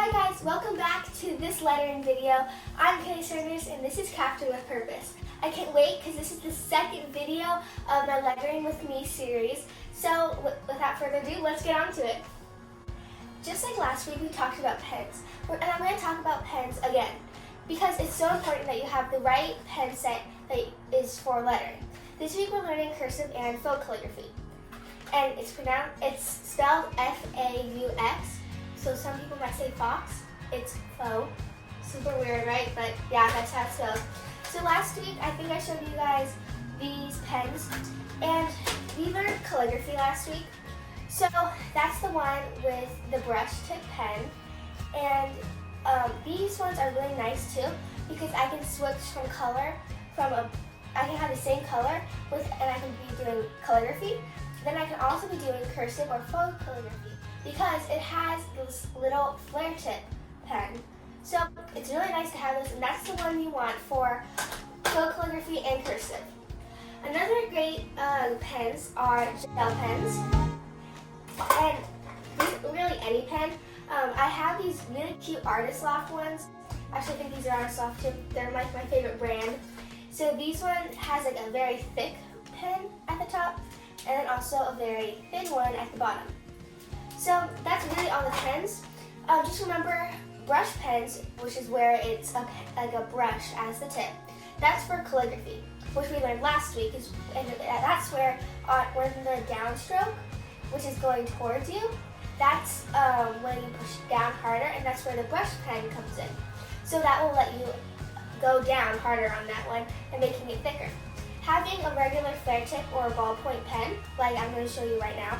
Hi guys, welcome back to this lettering video. I'm Kay Sanders and this is Crafting with Purpose. I can't wait because this is the second video of my Lettering with Me series. So without further ado, let's get on to it. Just like last week we talked about pens, and I'm going to talk about pens again because it's so important that you have the right pen set that is for lettering. This week we're learning cursive and faux calligraphy. And it's spelled F-A-U-X. So some people might say fox, it's faux. Super weird, right? But yeah, that's how it's spelled. So last week, I think I showed you guys these pens, and we learned calligraphy last week. So that's the one with the brush tip pen, and these ones are really nice too because I can switch from color I can have the same color and I can be doing calligraphy. Then I can also be doing cursive or faux calligraphy because it has this little flare tip pen. So it's really nice to have this, and that's the one you want for faux calligraphy and cursive. Another great pens are gel pens, and really any pen. I have these really cute Artist Loft ones. Actually, I think these are Artist Loft too. They're like my favorite brand. So these one has like a very thick pen at the top, and then also a very thin one at the bottom. So that's really all the pens. Just remember brush pens, which is where it's like a brush as the tip. That's for calligraphy, which we learned last week, and that's where when the downstroke, which is going towards you, that's when you push down harder, and that's where the brush pen comes in. So that will let you go down harder on that one and making it thicker. Having a regular flare tip or a ballpoint pen, like I'm going to show you right now,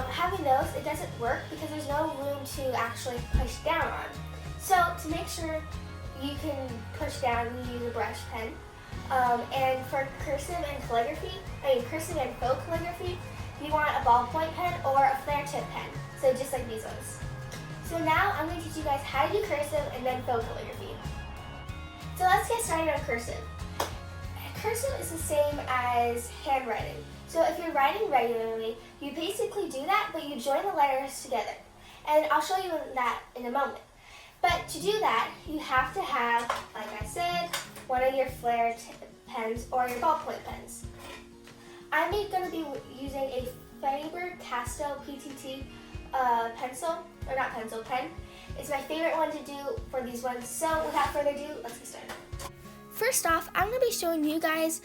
having those, it doesn't work because there's no room to actually push down on. So to make sure you can push down, you use a brush pen. And for cursive and faux calligraphy, you want a ballpoint pen or a flare tip pen. So just like these ones. So now I'm going to teach you guys how to do cursive and then faux calligraphy. So let's get started on cursive. Cursive is the same as handwriting. So if you're writing regularly, you basically do that, but you join the letters together. And I'll show you that in a moment. But to do that, you have to have, like I said, one of your flare pens or your ballpoint pens. I'm going to be using a Faber-Castell PTT pen. It's my favorite one to do for these ones. So without further ado, let's get started. First off, I'm going to be showing you guys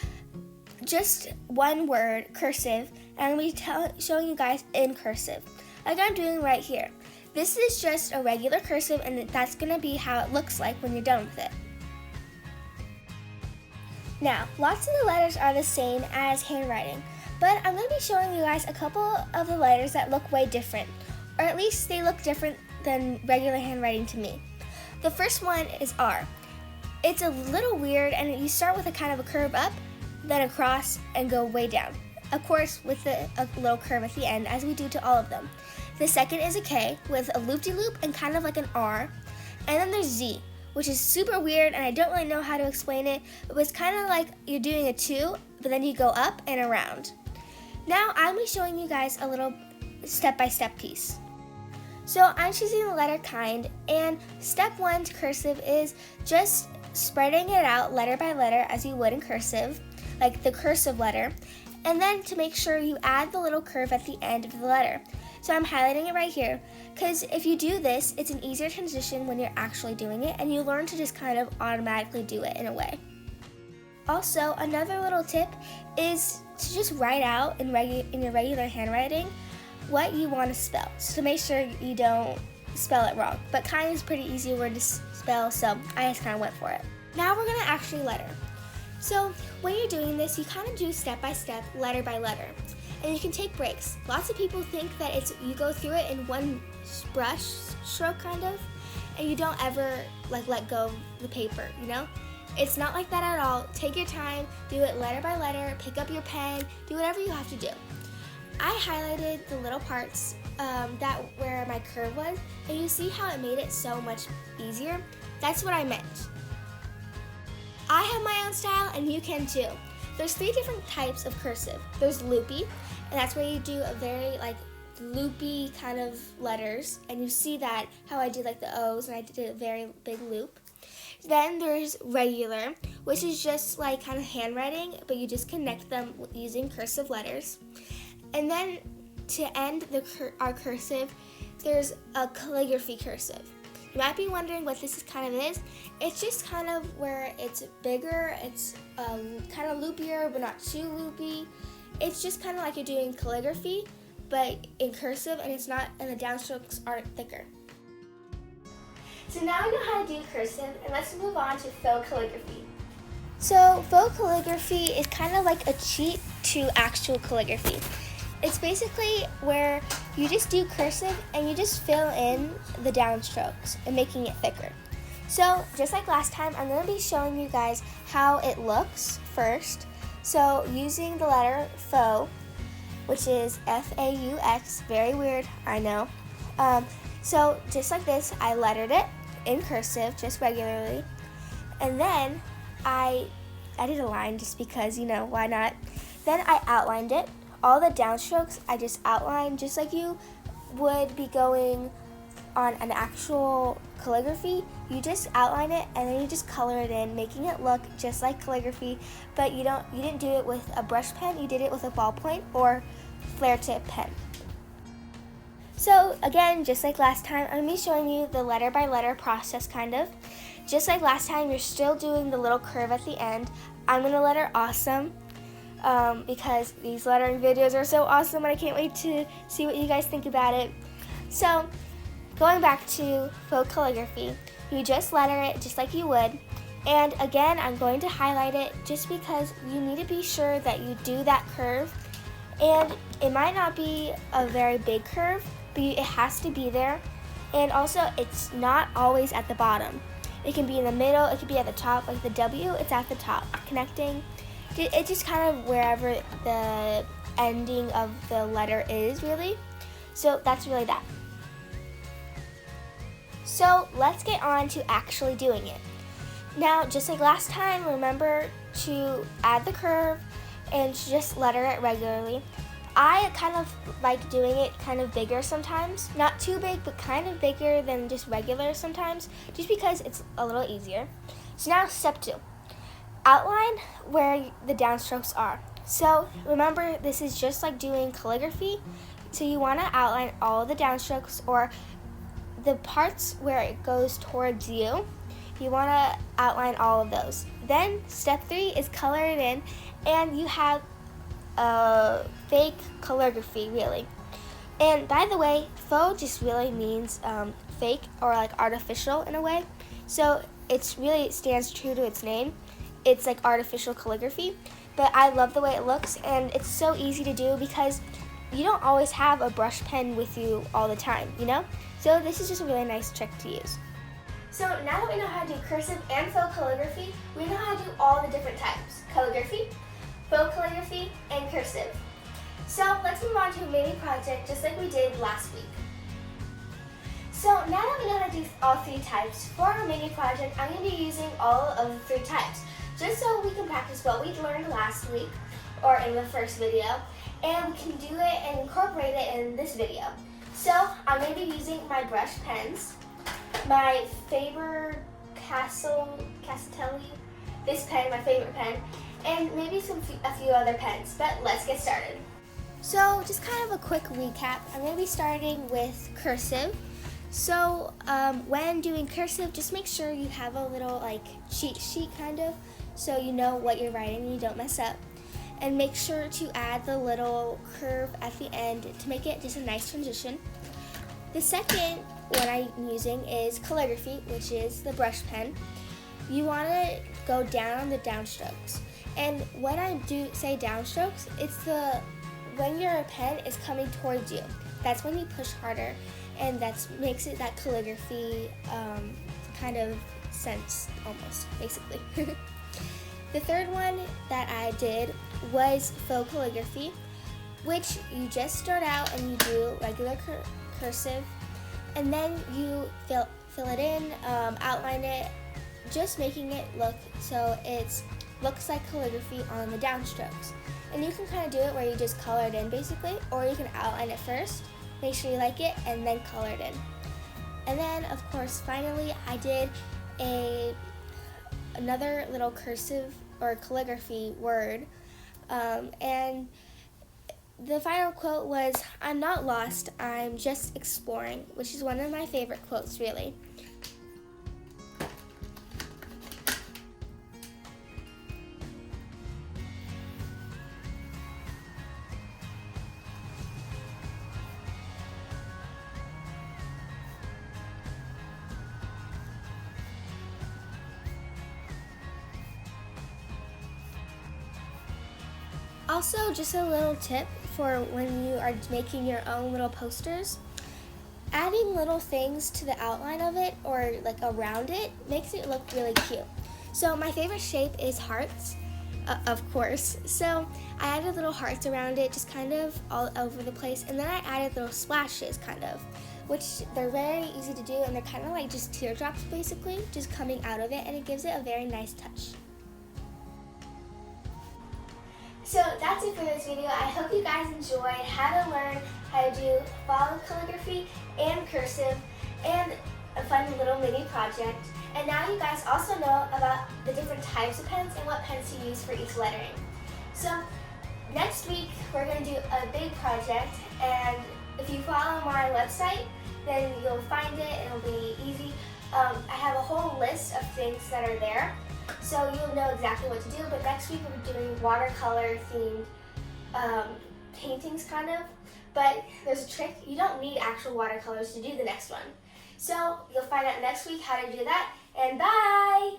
just one word, cursive, and I'm going to be showing you guys in cursive, like I'm doing right here. This is just a regular cursive, and that's going to be how it looks like when you're done with it. Now, lots of the letters are the same as handwriting, but I'm going to be showing you guys a couple of the letters that look way different, or at least they look different than regular handwriting to me. The first one is R. It's a little weird, and you start with a kind of a curve up, then across, and go way down. Of course, with a little curve at the end, as we do to all of them. The second is a K with a loop-de-loop and kind of like an R. And then there's Z, which is super weird, and I don't really know how to explain it. It was kind of like you're doing a 2, but then you go up and around. Now I'm going to be showing you guys a little step-by-step piece. So I'm choosing the letter kind, and step 1 to cursive is just spreading it out letter by letter as you would in cursive, like the cursive letter, and then to make sure you add the little curve at the end of the letter. So I'm highlighting it right here, because if you do this, it's an easier transition when you're actually doing it, and you learn to just kind of automatically do it in a way. Also, another little tip is to just write out in your regular handwriting what you want to spell, so to make sure you don't spell it wrong. But kind is a pretty easy word to spell, so I just kind of went for it. Now we're going to actually letter. So when you're doing this, you kind of do step by step, letter by letter. And you can take breaks. Lots of people think that you go through it in one brush stroke kind of, and you don't ever let go of the paper, you know? It's not like that at all. Take your time, do it letter by letter, pick up your pen, do whatever you have to do. I highlighted the little parts where my curve was, and you see how it made it so much easier? That's what I meant. I have my own style, and you can too. There's 3 different types of cursive. There's loopy, and that's where you do a very loopy kind of letters, and you see that how I did like the O's and I did a very big loop. Then there's regular, which is just like kind of handwriting, but you just connect them using cursive letters. And then to end our cursive, there's a calligraphy cursive. You might be wondering what this kind of is. It's just kind of where it's bigger, it's kind of loopier, but not too loopy. It's just kind of like you're doing calligraphy, but in cursive, and the downstrokes aren't thicker. So now we know how to do cursive, and let's move on to faux calligraphy. So faux calligraphy is kind of like a cheat to actual calligraphy. It's basically where you just do cursive and you just fill in the downstrokes and making it thicker. So just like last time, I'm going to be showing you guys how it looks first. So using the letter faux, which is F-A-U-X, very weird, I know. So just like this, I lettered it in cursive, just regularly. And then I did a line just because, why not? Then I outlined it. All the downstrokes, I just outlined just like you would be going on an actual calligraphy. You just outline it and then you just color it in, making it look just like calligraphy, but you didn't do it with a brush pen, you did it with a ballpoint or flare tip pen. So again, just like last time, I'm going to be showing you the letter by letter process kind of. Just like last time, you're still doing the little curve at the end. I'm going to letter awesome because these lettering videos are so awesome and I can't wait to see what you guys think about it. So going back to faux calligraphy, you just letter it just like you would. And again, I'm going to highlight it just because you need to be sure that you do that curve. And it might not be a very big curve, but it has to be there. And also, it's not always at the bottom. It can be in the middle, it could be at the top, like the W, it's at the top, connecting. It's just kind of wherever the ending of the letter is, really. So that's really that. So let's get on to actually doing it. Now, just like last time, remember to add the curve and just letter it regularly. I kind of like doing it kind of bigger sometimes. Not too big, but kind of bigger than just regular sometimes, just because it's a little easier. So now step 2. Outline where the downstrokes are. So remember, this is just like doing calligraphy. So you want to outline all the downstrokes or the parts where it goes towards you. You want to outline all of those. Then step 3 is color it in, and you have fake calligraphy, really. And by the way, faux just really means fake or like artificial in a way. So it stands true to its name. It's like artificial calligraphy, but I love the way it looks, and it's so easy to do because you don't always have a brush pen with you all the time, So this is just a really nice trick to use. So now that we know how to do cursive and faux calligraphy, we know how to do all the different types: calligraphy, faux calligraphy, and cursive. So let's move on to a mini project just like we did last week. So now that we know how to do all 3 types, for our mini project, I'm going to be using all of the 3 types, just so we can practice what we learned last week or in the first video, and we can do it and incorporate it in this video. So I'm going to be using my brush pens, my Faber-Castell, this pen, my favorite pen, and maybe a few other pens, but let's get started. So just kind of a quick recap, I'm going to be starting with cursive. So when doing cursive, just make sure you have a little like cheat sheet kind of, so you know what you're writing and you don't mess up. And make sure to add the little curve at the end to make it just a nice transition. The second one I'm using is calligraphy, which is the brush pen. You want to go down on the downstrokes. And when I do say downstrokes, it's when your pen is coming towards you. That's when you push harder, and that makes it that calligraphy kind of sense, almost, basically. The third one that I did was faux calligraphy, which you just start out and you do regular cursive, and then you fill it in, outline it, just making it look so it looks like calligraphy on the downstrokes. And you can kind of do it where you just color it in basically, or you can outline it first make sure you like it, and then color it in. And then, of course, finally, I did another little cursive or calligraphy word, and the final quote was, "I'm not lost, I'm just exploring," which is one of my favorite quotes, really. Also, just a little tip for when you are making your own little posters. Adding little things to the outline of it or like around it makes it look really cute. So my favorite shape is hearts, of course. So I added little hearts around it, just kind of all over the place. And then I added little splashes, kind of, which they're very easy to do, and they're kind of like just teardrops basically, just coming out of it, and it gives it a very nice touch. So that's it for this video. I hope you guys enjoyed how to learn how to do faux calligraphy and cursive and a fun little mini project. And now you guys also know about the different types of pens and what pens to use for each lettering. So next week we're going to do a big project, and if you follow my website then you'll find it and it'll be easy. I have a whole list of things that are there, so you'll know exactly what to do. But next week we're doing watercolor themed paintings, kind of. But there's a trick. You don't need actual watercolors to do the next one. So you'll find out next week how to do that. And bye!